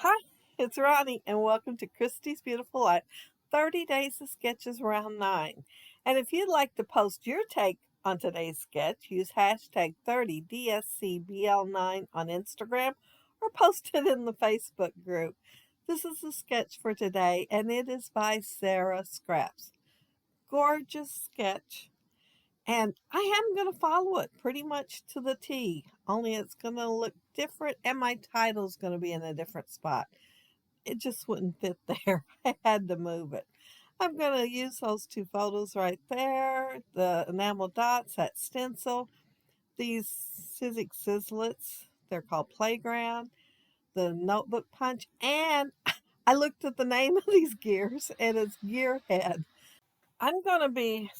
Hi, it's Ronnie, and welcome to Christy's Beautiful Life 30 Days of Sketches Round 9. And if you'd like to post your take on today's sketch, use hashtag 30DSCBL9 on Instagram or post it in the Facebook group. This is the sketch for today, and it is by Sarah Scraps. Gorgeous sketch. And I am going to follow it pretty much to the T, only it's going to look different, and my title's going to be in a different spot. It just wouldn't fit there. I had to move it. I'm going to use those two photos right there, the enamel dots, that stencil, these Sizzix Sizzlets, they're called Playground, the notebook punch, and I looked at the name of these gears, and it's Gearhead. I'm going to be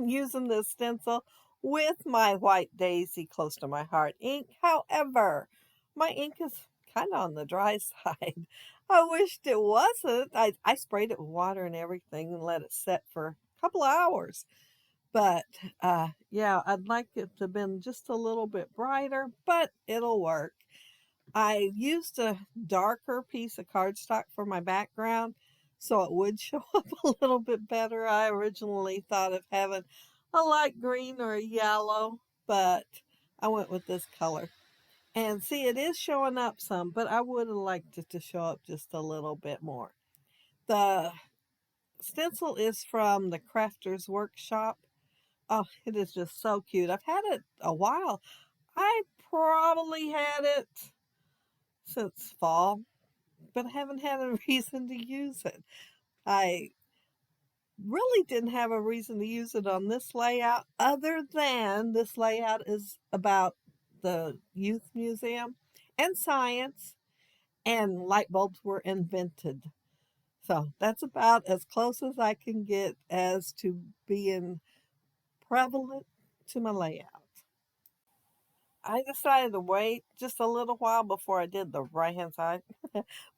using this stencil with my white daisy close to my heart ink. However, my ink is kind of on the dry side. I wished it wasn't. I sprayed it with water and everything and let it set for a couple of hours. But yeah, I'd like it to have been just a little bit brighter, but it'll work. I used a darker piece of cardstock for my background so it would show up a little bit better. I originally thought of having a light green or a yellow, but I went with this color. And see, it is showing up some, but I would have liked it to show up just a little bit more. The stencil is from the Crafter's Workshop. Oh, it is just so cute. I've had it a while. I probably had it since fall, but I haven't had a reason to use it. I really didn't have a reason to use it on this layout, other than this layout is about the youth museum and science, and light bulbs were invented. So that's about as close as I can get as to being prevalent to my layout. I decided to wait just a little while before I did the right hand side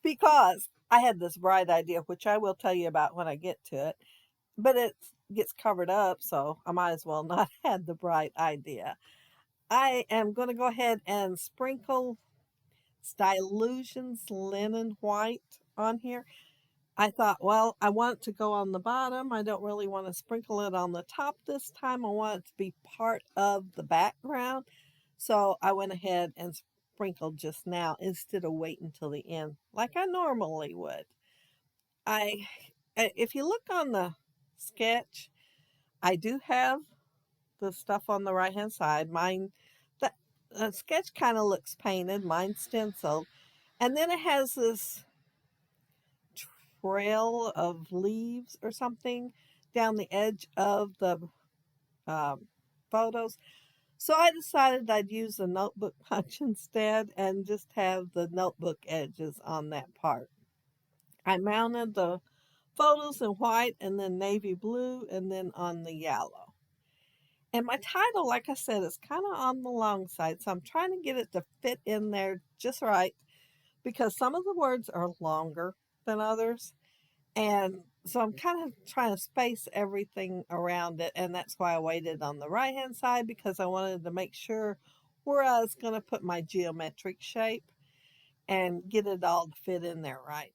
because I had this bright idea, which I will tell you about when I get to it, but it gets covered up, so I might as well not have the bright idea. I am going to go ahead and sprinkle Stylusions Linen White on here. I thought, well, I want it to go on the bottom. I don't really want to sprinkle it on the top this time. I want it to be part of the background. So I went ahead and sprinkled just now instead of waiting till the end like I normally would. I if you look on the sketch, I do have the stuff on the right hand side. Mine the sketch kind of looks painted, mine stenciled, and then it has this trail of leaves or something down the edge of the um, photos. So I decided I'd use the notebook punch instead and just have the notebook edges on that part. I mounted the photos in white and then navy blue and then on the yellow. And my title, like I said, is kind of on the long side. So I'm trying to get it to fit in there just right because some of the words are longer than others. And so I'm kind of trying to space everything around it. And that's why I waited on the right hand side because I wanted to make sure where I was going to put my geometric shape and get it all to fit in there right.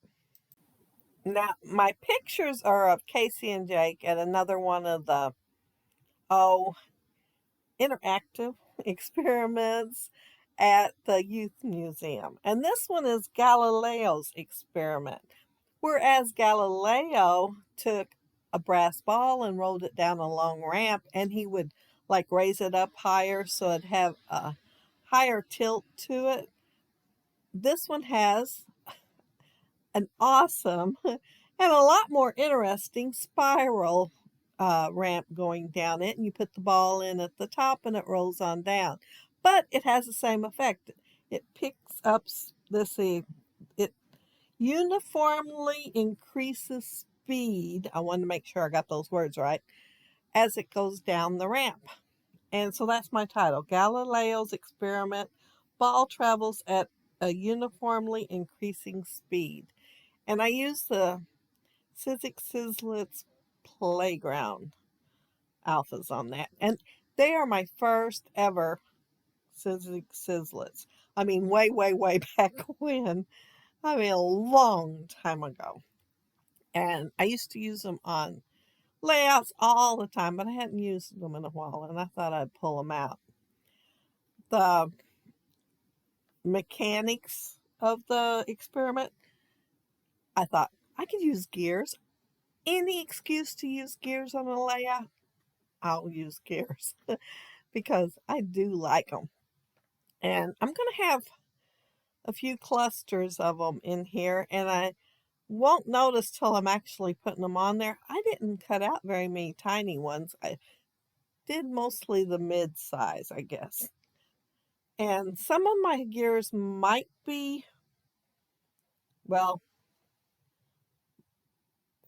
Now, my pictures are of Casey and Jake at another one of the, oh, interactive experiments at the Youth Museum. And this one is Galileo's experiment. Whereas Galileo took a brass ball and rolled it down a long ramp, and he would like raise it up higher so it'd have a higher tilt to it. This one has an awesome and a lot more interesting spiral ramp going down it, and you put the ball in at the top and it rolls on down. But it has the same effect. It picks up, let's see, it uniformly increases speed. I wanted to make sure I got those words right as it goes down the ramp. And so that's my title, Galileo's Experiment. Ball travels at a uniformly increasing speed. And I use the Sizzix Sizzlets Playground alphas on that. And they are my first ever Sizzix Sizzlets. I mean, way, way, way back when. I mean, a long time ago. And I used to use them on layouts all the time, but I hadn't used them in a while, and I thought I'd pull them out. The mechanics of the experiment, I thought I could use gears. Any excuse to use gears on a layout, I'll use gears because I do like them. And I'm going to have a few clusters of them in here, and I won't notice till I'm actually putting them on there. I didn't cut out very many tiny ones. I did mostly the mid size, I guess. And some of my gears might be, well,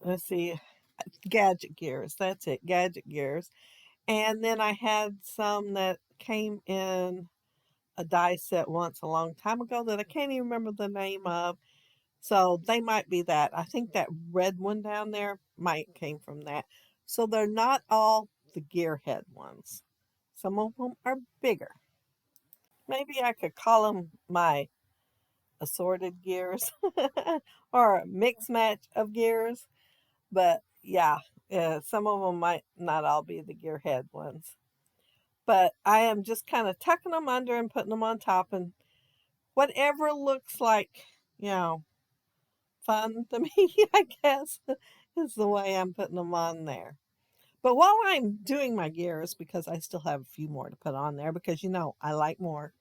let's see, gadget gears. That's it, gadget gears. And then I had some that came in a die set once a long time ago that I can't even remember the name of. So they might be that. I think that red one down there might came from that. So they're not all the gearhead ones. Some of them are bigger. Maybe I could call them my assorted gears or a mix match of gears. But yeah, some of them might not all be the gearhead ones. But I am just kind of tucking them under and putting them on top, and whatever looks like, you know, fun to me, I guess, is the way I'm putting them on there. But while I'm doing my gears, because I still have a few more to put on there, because you know I like more,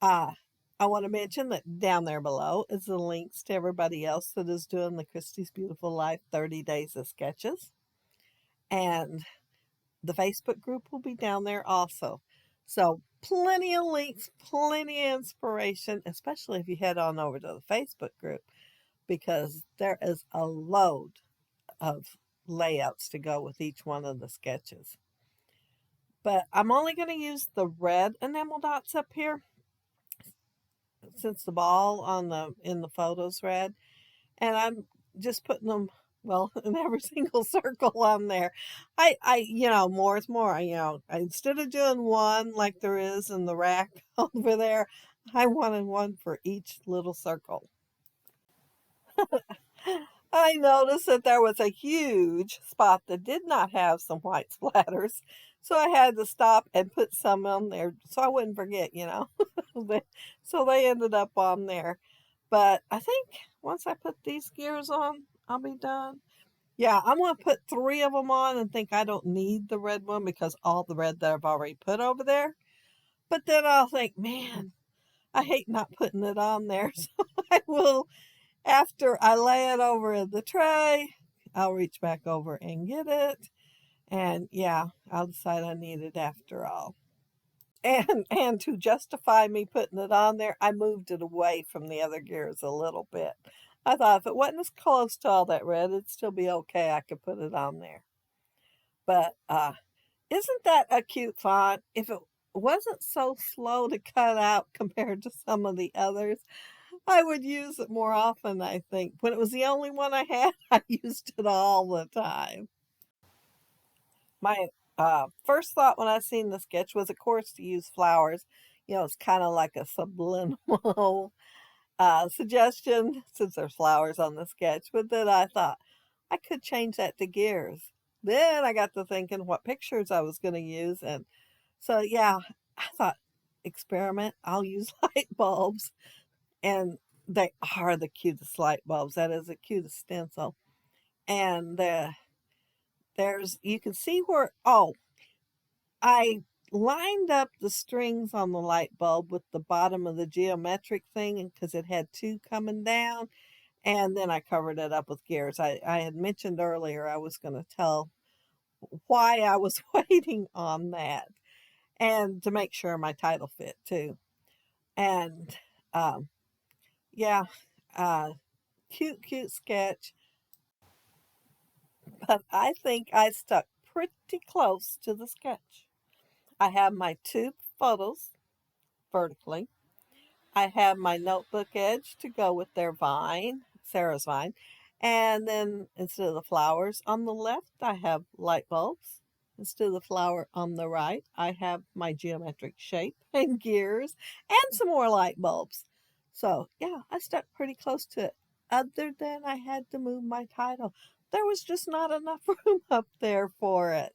uh, I want to mention that down there below is the links to everybody else that is doing the Christie's Beautiful Life 30 Days of Sketches. And the Facebook group will be down there also. So plenty of links, plenty of inspiration, especially if you head on over to the Facebook group, because there is a load of layouts to go with each one of the sketches. But I'm only going to use the red enamel dots up here since the ball on the in the photos red, and I'm just putting them, well, in every single circle on there. You know, more is more. Instead of doing one like there is in the rack over there, I wanted one for each little circle. I noticed that there was a huge spot that did not have some white splatters. So I had to stop and put some on there so I wouldn't forget, you know. So they ended up on there. But I think once I put these gears on, I'll be done. Yeah, I'm going to put 3 of them on and think I don't need the red one because all the red that I've already put over there. But then I'll think, man, I hate not putting it on there. So I will, after I lay it over in the tray, I'll reach back over and get it. And yeah, I'll decide I need it after all. And to justify me putting it on there, I moved it away from the other gears a little bit. I thought if it wasn't as close to all that red, it'd still be okay. I could put it on there. But isn't that a cute font? If it wasn't so slow to cut out compared to some of the others, I would use it more often, I think. When it was the only one I had, I used it all the time. My first thought when I seen the sketch was, of course, to use flowers. You know, it's kind of like a subliminal suggestion since there's flowers on the sketch. But then I thought I could change that to gears. Then I got to thinking what pictures I was going to use. And so, yeah, I thought, experiment, I'll use light bulbs. And they are the cutest light bulbs. That is the cutest stencil. And you can see where, oh, I lined up the strings on the light bulb with the bottom of the geometric thing because it had 2 coming down, and then I covered it up with gears. I had mentioned earlier I was going to tell why I was waiting on that and to make sure my title fit too. And um, yeah, uh, cute sketch, but I think I stuck pretty close to the sketch. I have my 2 photos vertically. I have my notebook edge to go with their vine, Sarah's vine. And then instead of the flowers on the left, I have light bulbs. Instead of the flower on the right, I have my geometric shape and gears and some more light bulbs. So, yeah, I stuck pretty close to it. Other than I had to move my title. There was just not enough room up there for it.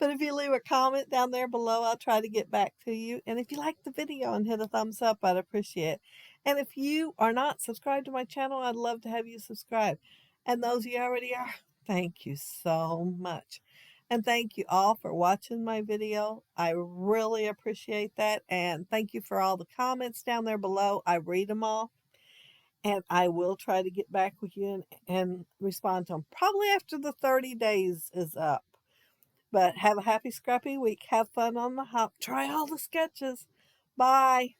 But if you leave a comment down there below, I'll try to get back to you. And if you like the video and hit a thumbs up, I'd appreciate it. And if you are not subscribed to my channel, I'd love to have you subscribe. And those of you already are, thank you so much. And thank you all for watching my video. I really appreciate that. And thank you for all the comments down there below. I read them all. And I will try to get back with you and respond to them. Probably after the 30 days is up. But have a happy, scrappy week. Have fun on the hop. Try all the sketches. Bye.